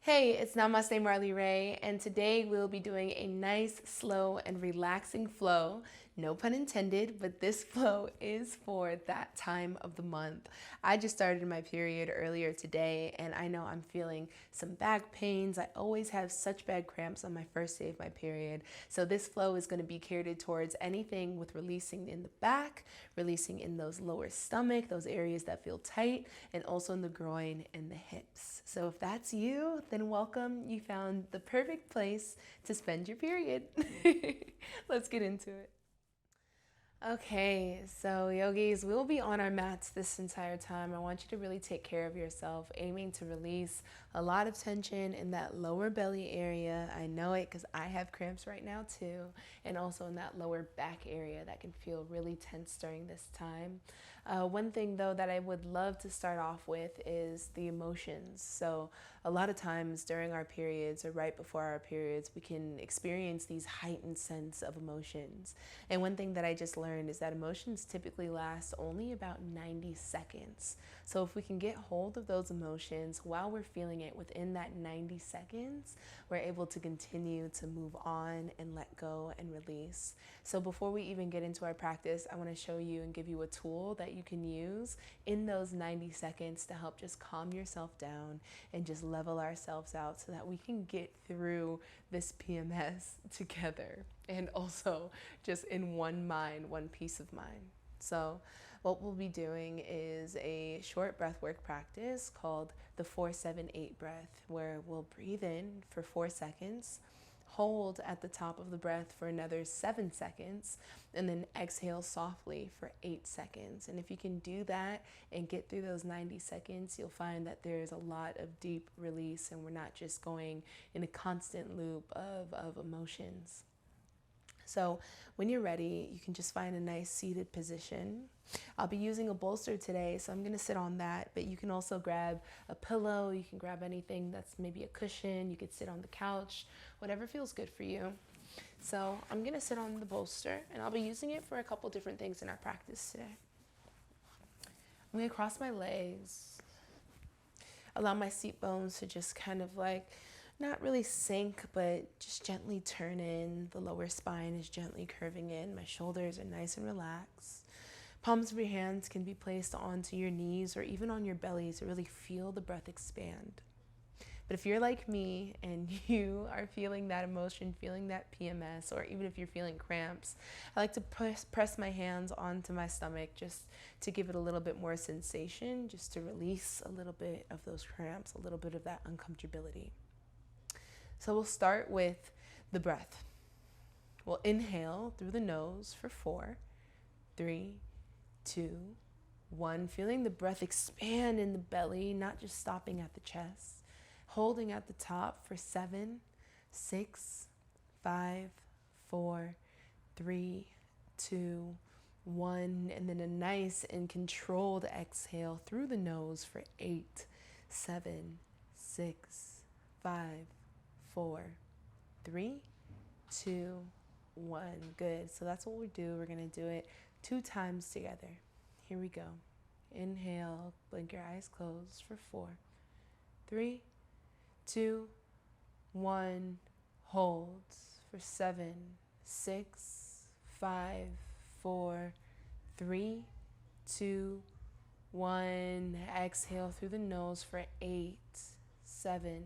Hey, it's Namaste Marley Ray, and today we'll be doing a nice, slow, and relaxing flow. No pun intended, but this flow is for that time of the month. I just started my period earlier today, and I know I'm feeling some back pains. I always have such bad cramps on my first day of my period. So this flow is going to be catered towards anything with releasing in the back, releasing in those lower stomach, those areas that feel tight, and also in the groin and the hips. So if that's you, then welcome. You found the perfect place to spend your period. Let's get into it. Okay, so yogis, we'll be on our mats this entire time. I want you to really take care of yourself, aiming to release a lot of tension in that lower belly area. I know it because I have cramps right now too, and also in that lower back area that can feel really tense during this time. One thing though that I would love to start off with is the emotions. So a lot of times during our periods or right before our periods, we can experience these heightened sense of emotions. And one thing that I just learned is that emotions typically last only about 90 seconds. So if we can get hold of those emotions while we're feeling it within that 90 seconds, we're able to continue to move on and let go and release. So before we even get into our practice, I want to show you and give you a tool that you can use in those 90 seconds to help just calm yourself down and just level ourselves out so that we can get through this PMS together and also just in one mind, one peace of mind. So what we'll be doing is a short breathwork practice called the 4-7-8 breath, where we'll breathe in for 4 seconds, hold at the top of the breath for another 7 seconds, and then exhale softly for 8 seconds. And if you can do that and get through those 90 seconds, you'll find that there's a lot of deep release and we're not just going in a constant loop of emotions. So when you're ready, you can just find a nice seated position. I'll be using a bolster today, so I'm going to sit on that, but you can also grab a pillow, you can grab anything that's maybe a cushion, you could sit on the couch, whatever feels good for you. So I'm going to sit on the bolster, and I'll be using it for a couple different things in our practice today. I'm going to cross my legs, allow my seat bones to just kind of like not really sink, but just gently turn in. The lower spine is gently curving in. My shoulders are nice and relaxed. Palms of your hands can be placed onto your knees or even on your belly to really feel the breath expand. But if you're like me and you are feeling that emotion, feeling that PMS, or even if you're feeling cramps, I like to press my hands onto my stomach just to give it a little bit more sensation, just to release a little bit of those cramps, a little bit of that uncomfortability. So we'll start with the breath. We'll inhale through the nose for 4, 3, 2, 1. Feeling the breath expand in the belly, not just stopping at the chest. Holding at the top for 7, 6, 5, 4, 3, 2, 1. And then a nice and controlled exhale through the nose for 8, 7, 6, 5, 4, 3, 2, 1. Good. So that's what we do. We're going to do it 2 times together. Here we go. Inhale, blink your eyes closed for 4, 3, 2, 1. Hold for 7, 6, 5, 4, 3, 2, 1. Exhale through the nose for 8, 7,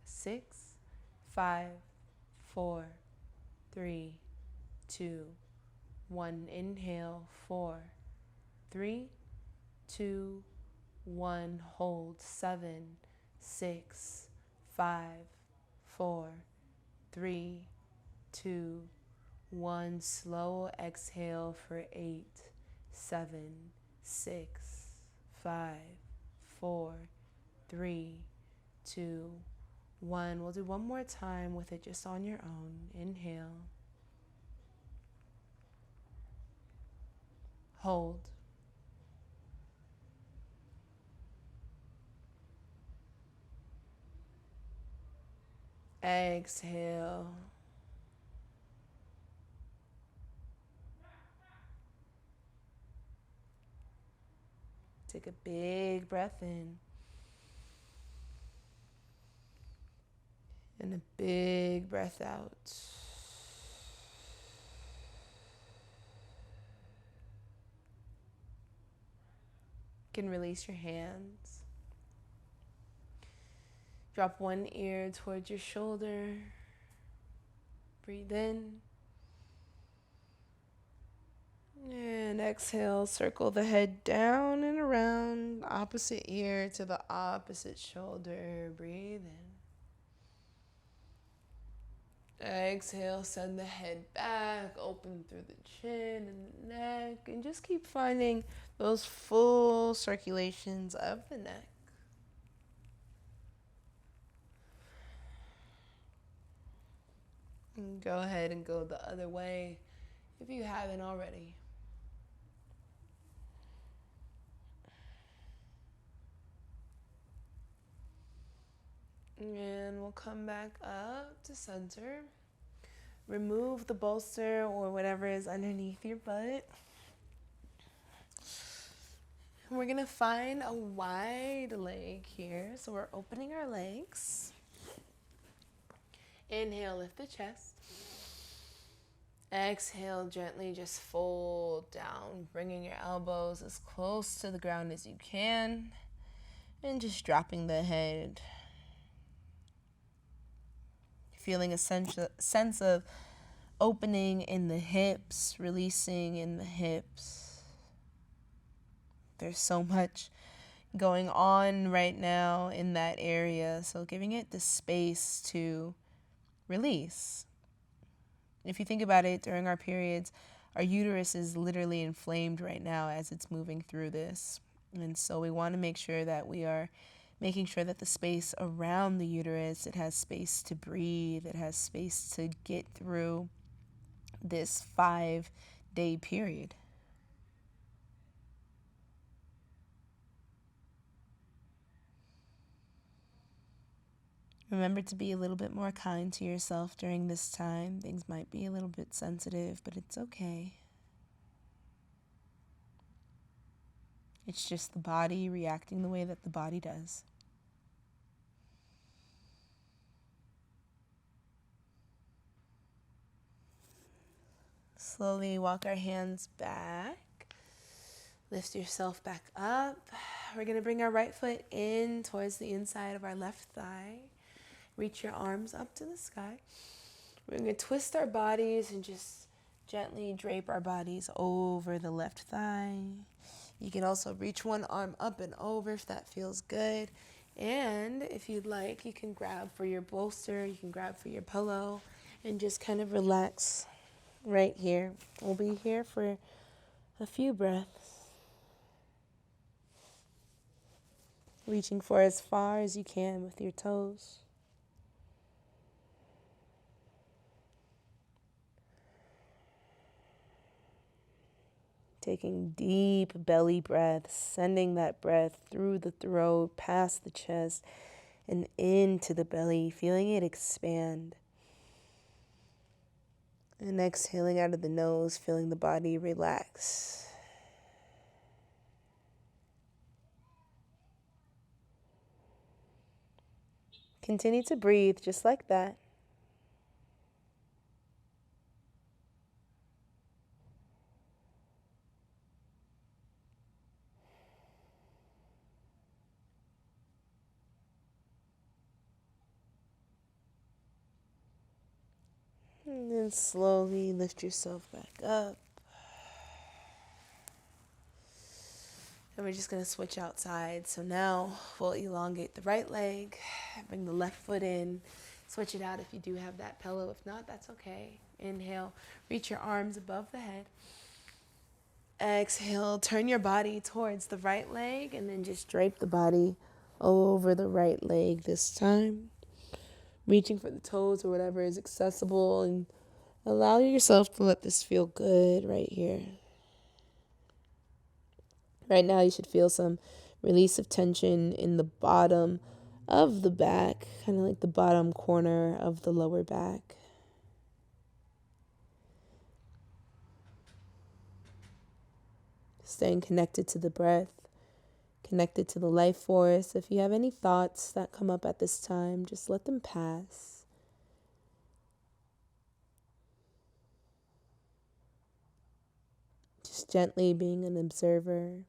6, 5, 4, 3, 2, 1. Inhale, 4, 3, 2, 1. Hold, 7, 6, 5, 4, 3, 2, 1. Slow exhale for 8, 7, 6, 5, 4, 3, 2, 1. We'll do one more time with it just on your own. Inhale. Hold. Exhale. Take a big breath in. And a big breath out. You can release your hands. Drop one ear towards your shoulder. Breathe in. And exhale, circle the head down and around, opposite ear to the opposite shoulder. Breathe in. Exhale, send the head back, open through the chin and the neck, and just keep finding those full circulations of the neck. And go ahead and go the other way if you haven't already. And we'll come back up to center. Remove the bolster or whatever is underneath your butt. And we're gonna find a wide leg here. So we're opening our legs. Inhale, lift the chest. Exhale, gently just fold down, bringing your elbows as close to the ground as you can. And just dropping the head. Feeling a sense of opening in the hips, releasing in the hips. There's so much going on right now in that area, so giving it the space to release. If you think about it, during our periods, our uterus is literally inflamed right now as it's moving through this. And so we want to make sure that we are making sure that the space around the uterus, it has space to breathe, it has space to get through this 5-day period. Remember to be a little bit more kind to yourself during this time. Things might be a little bit sensitive, but it's okay. It's just the body reacting the way that the body does. Slowly walk our hands back. Lift yourself back up. We're going to bring our right foot in towards the inside of our left thigh. Reach your arms up to the sky. We're going to twist our bodies and just gently drape our bodies over the left thigh. You can also reach one arm up and over if that feels good. And if you'd like, you can grab for your bolster, you can grab for your pillow, and just kind of relax right here. We'll be here for a few breaths. Reaching for as far as you can with your toes. Taking deep belly breaths, sending that breath through the throat, past the chest, and into the belly, feeling it expand. And exhaling out of the nose, feeling the body relax. Continue to breathe just like that. And then slowly lift yourself back up. And we're just going to switch outside. So now we'll elongate the right leg, bring the left foot in, switch it out if you do have that pillow. If not, that's okay. Inhale, reach your arms above the head. Exhale, turn your body towards the right leg and then just drape the body over the right leg this time. Reaching for the toes or whatever is accessible, and allow yourself to let this feel good right here. Right now you should feel some release of tension in the bottom of the back, kind of like the bottom corner of the lower back. Staying connected to the breath, connected to the life force. If you have any thoughts that come up at this time, just let them pass. Just gently being an observer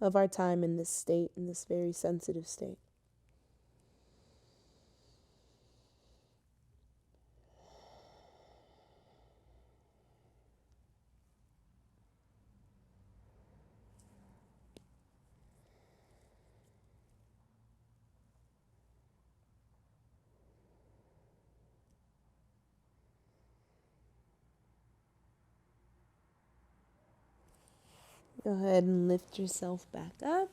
of our time in this state, in this very sensitive state. Go ahead and lift yourself back up.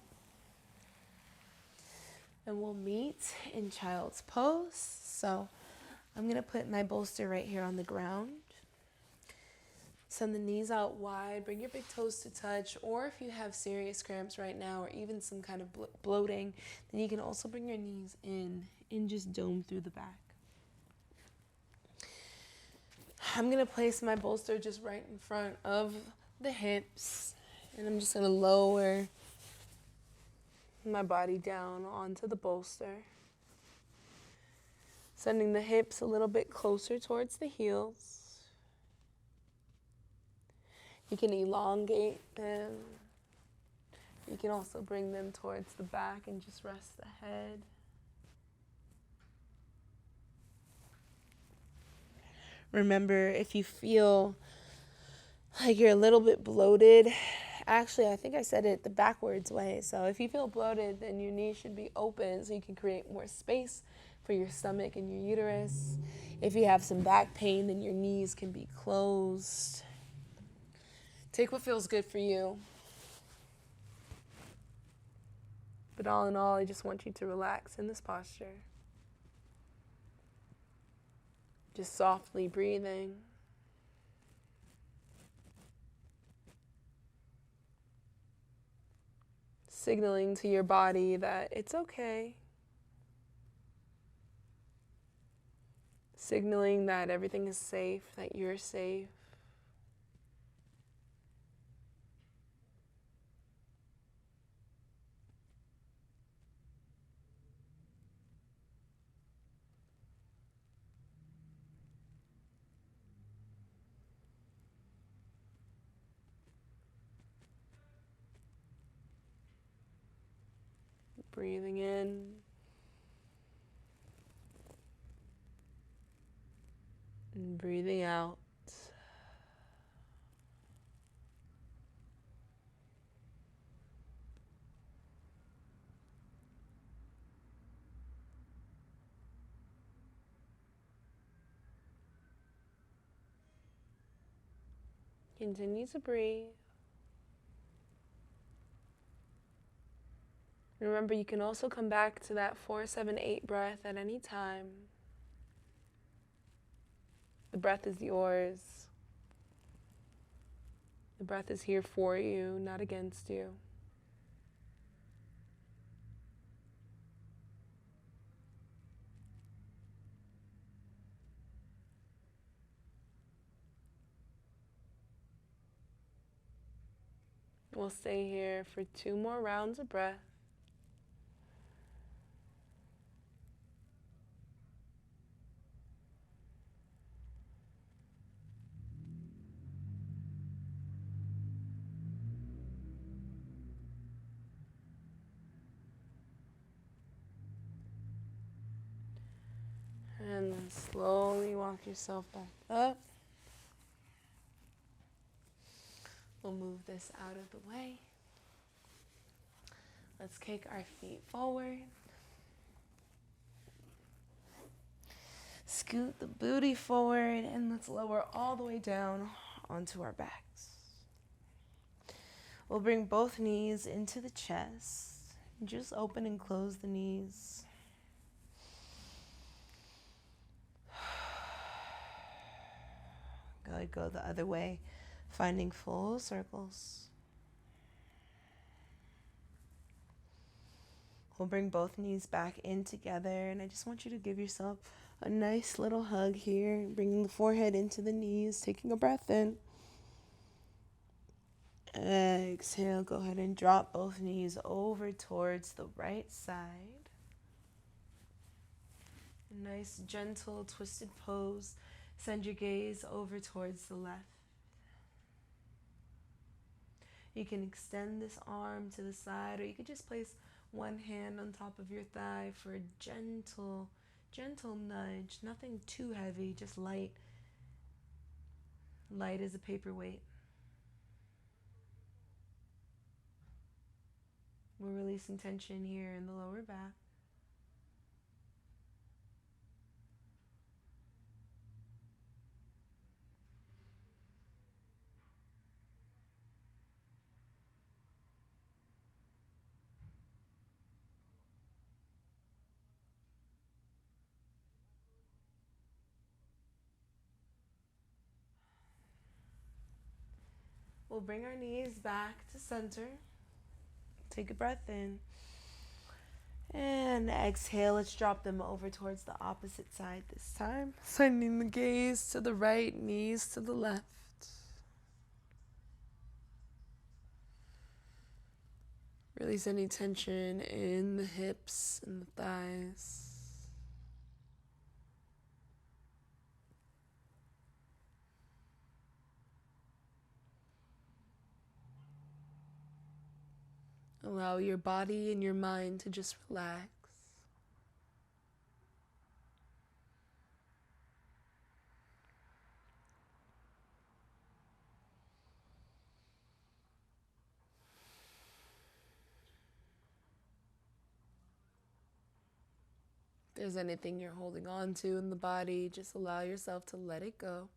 And we'll meet in child's pose. So I'm going to put my bolster right here on the ground. Send the knees out wide. Bring your big toes to touch. Or if you have serious cramps right now or even some kind of bloating, then you can also bring your knees in and just dome through the back. I'm going to place my bolster just right in front of the hips. And I'm just going to lower my body down onto the bolster. Sending the hips a little bit closer towards the heels. You can elongate them. You can also bring them towards the back and just rest the head. Remember, if you feel like you're a little bit bloated, actually, I think I said it the backwards way. So if you feel bloated, then your knees should be open so you can create more space for your stomach and your uterus. If you have some back pain, then your knees can be closed. Take what feels good for you. But all in all, I just want you to relax in this posture. Just softly breathing. Signaling to your body that it's okay. Signaling that everything is safe, that you're safe. Breathing in. And breathing out. Continue to breathe. Remember, you can also come back to that 4-7-8 breath at any time. The breath is yours. The breath is here for you, not against you. We'll stay here for 2 more rounds of breath. And then slowly walk yourself back up. We'll move this out of the way. Let's kick our feet forward. Scoot the booty forward and let's lower all the way down onto our backs. We'll bring both knees into the chest. Just open and close the knees. Go the other way, finding full circles. We'll bring both knees back in together, and I just want you to give yourself a nice little hug here, bringing the forehead into the knees, taking a breath in. Exhale, go ahead and drop both knees over towards the right side. A nice, gentle, twisted pose. Send your gaze over towards the left. You can extend this arm to the side, or you could just place one hand on top of your thigh for a gentle nudge. Nothing too heavy, just light as a paperweight. We're releasing tension here in the lower back. We'll bring our knees back to center. Take a breath in. And exhale, let's drop them over towards the opposite side this time. Sending the gaze to the right, knees to the left. Release any tension in the hips and the thighs. Allow your body and your mind to just relax. If there's anything you're holding on to in the body, just allow yourself to let it go.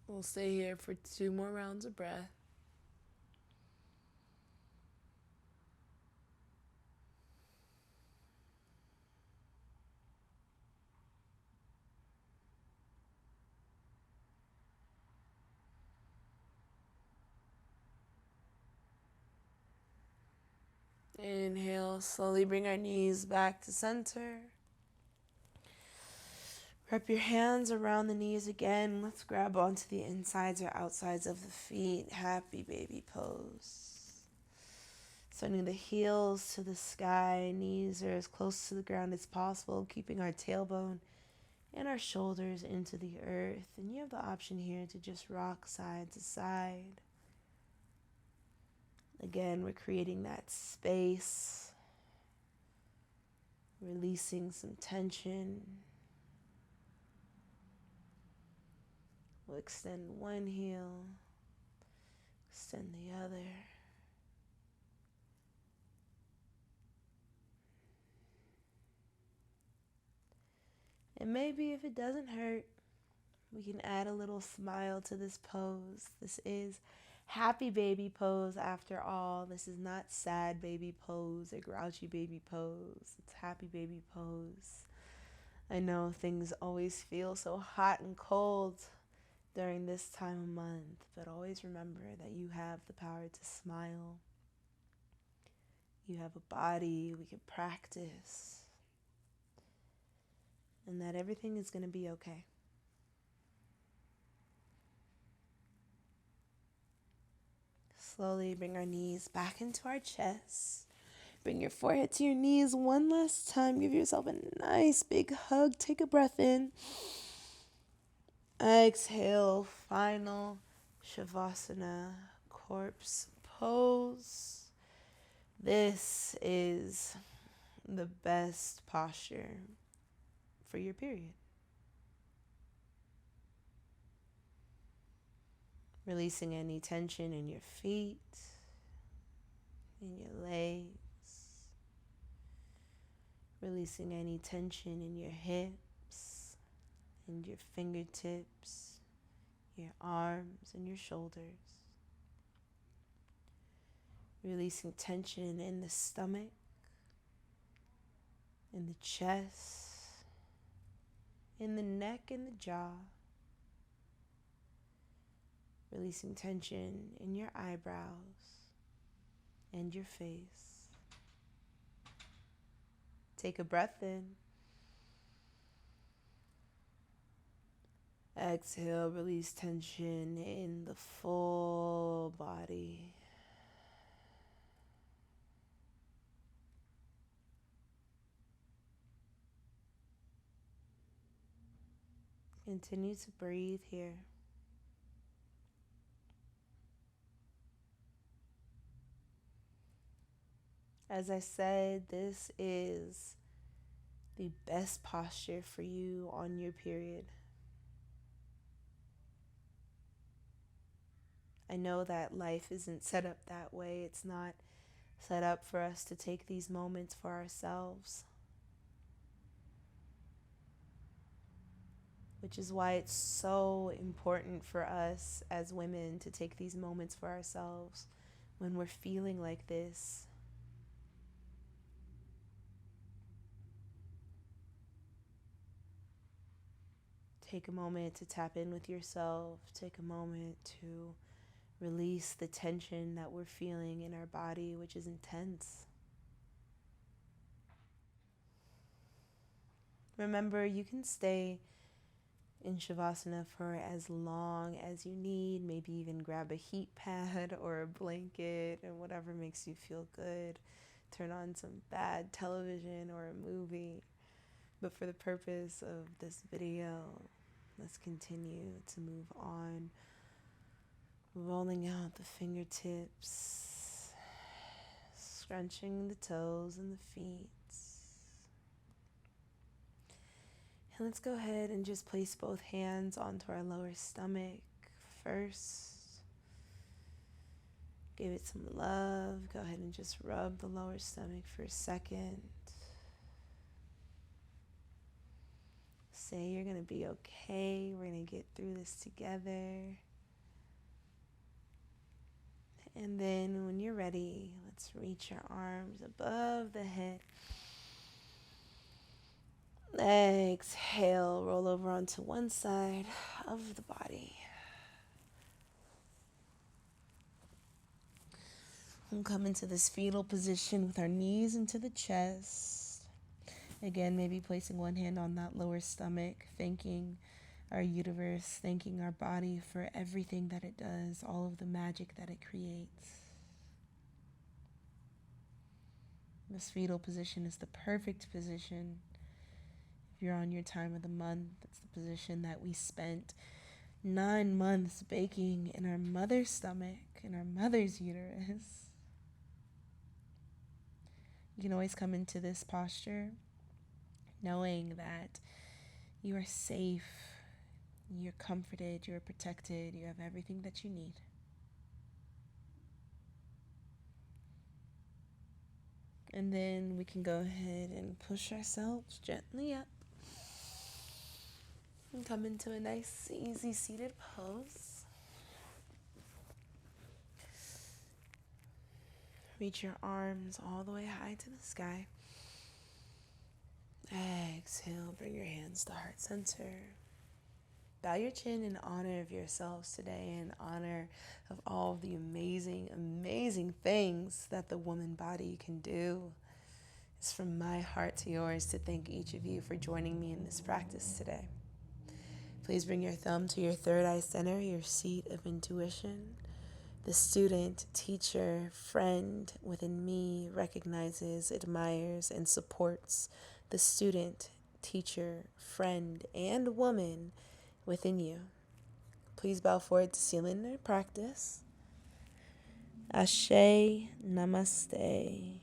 We'll stay here for 2 more rounds of breath. Inhale, slowly bring our knees back to center. Wrap your hands around the knees again. Let's grab onto the insides or outsides of the feet. Happy baby pose. Sending the heels to the sky. Knees are as close to the ground as possible, keeping our tailbone and our shoulders into the earth. And you have the option here to just rock side to side. Again, we're creating that space, releasing some tension. We'll extend one heel, extend the other. And maybe if it doesn't hurt, we can add a little smile to this pose. This is happy baby pose after all. This is not sad baby pose or grouchy baby pose. It's happy baby pose. I know things always feel so hot and cold during this time of month, but always remember that you have the power to smile. You have a body, we can practice, and that everything is going to be okay. Slowly bring our knees back into our chest. Bring your forehead to your knees one last time. Give yourself a nice big hug. Take a breath in. Exhale, final Shavasana, corpse pose. This is the best posture for your period. Releasing any tension in your feet, in your legs. Releasing any tension in your hips, and your fingertips, your arms and your shoulders. Releasing tension in the stomach, in the chest, in the neck and the jaw. Releasing tension in your eyebrows and your face. Take a breath in. Exhale, release tension in the full body. Continue to breathe here. As I said, this is the best posture for you on your period. I know that life isn't set up that way. It's not set up for us to take these moments for ourselves, which is why it's so important for us as women to take these moments for ourselves when we're feeling like this. Take a moment to tap in with yourself. Take a moment to release the tension that we're feeling in our body, which is intense. Remember, you can stay in Shavasana for as long as you need. Maybe even grab a heat pad or a blanket or whatever makes you feel good. Turn on some bad television or a movie. But for the purpose of this video, let's continue to move on. Rolling out the fingertips, scrunching the toes and the feet. And let's go ahead and just place both hands onto our lower stomach first. Give it some love. Go ahead and just rub the lower stomach for a second. Say you're going to be okay. We're going to get through this together. And then when you're ready, let's reach your arms above the head. Exhale, roll over onto one side of the body. We'll come into this fetal position with our knees into the chest. Again, maybe placing one hand on that lower stomach, thanking our universe, thanking our body for everything that it does, all of the magic that it creates. This fetal position is the perfect position. If you're on your time of the month, it's the position that we spent 9 months baking in our mother's stomach, in our mother's uterus. You can always come into this posture knowing that you are safe, you're comforted, you're protected, you have everything that you need. And then we can go ahead and push ourselves gently up and come into a nice, easy seated pose. Reach your arms all the way high to the sky. Exhale, bring your hands to heart center. Bow your chin in honor of yourselves today, in honor of all of the amazing, amazing things that the woman body can do. It's from my heart to yours to thank each of you for joining me in this practice today. Please bring your thumb to your third eye center, your seat of intuition. The student, teacher, friend within me recognizes, admires, and supports the student, teacher, friend, and woman within you. Please bow forward to seal in our practice. Ashe, namaste.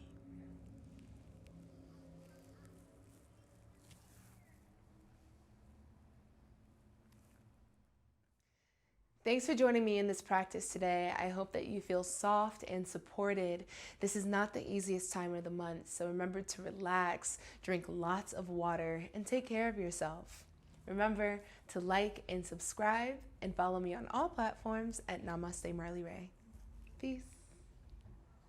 Thanks for joining me in this practice today. I hope that you feel soft and supported. This is not the easiest time of the month, so remember to relax, drink lots of water, and take care of yourself. Remember to like and subscribe and follow me on all platforms at Namaste Marley Ray. Peace.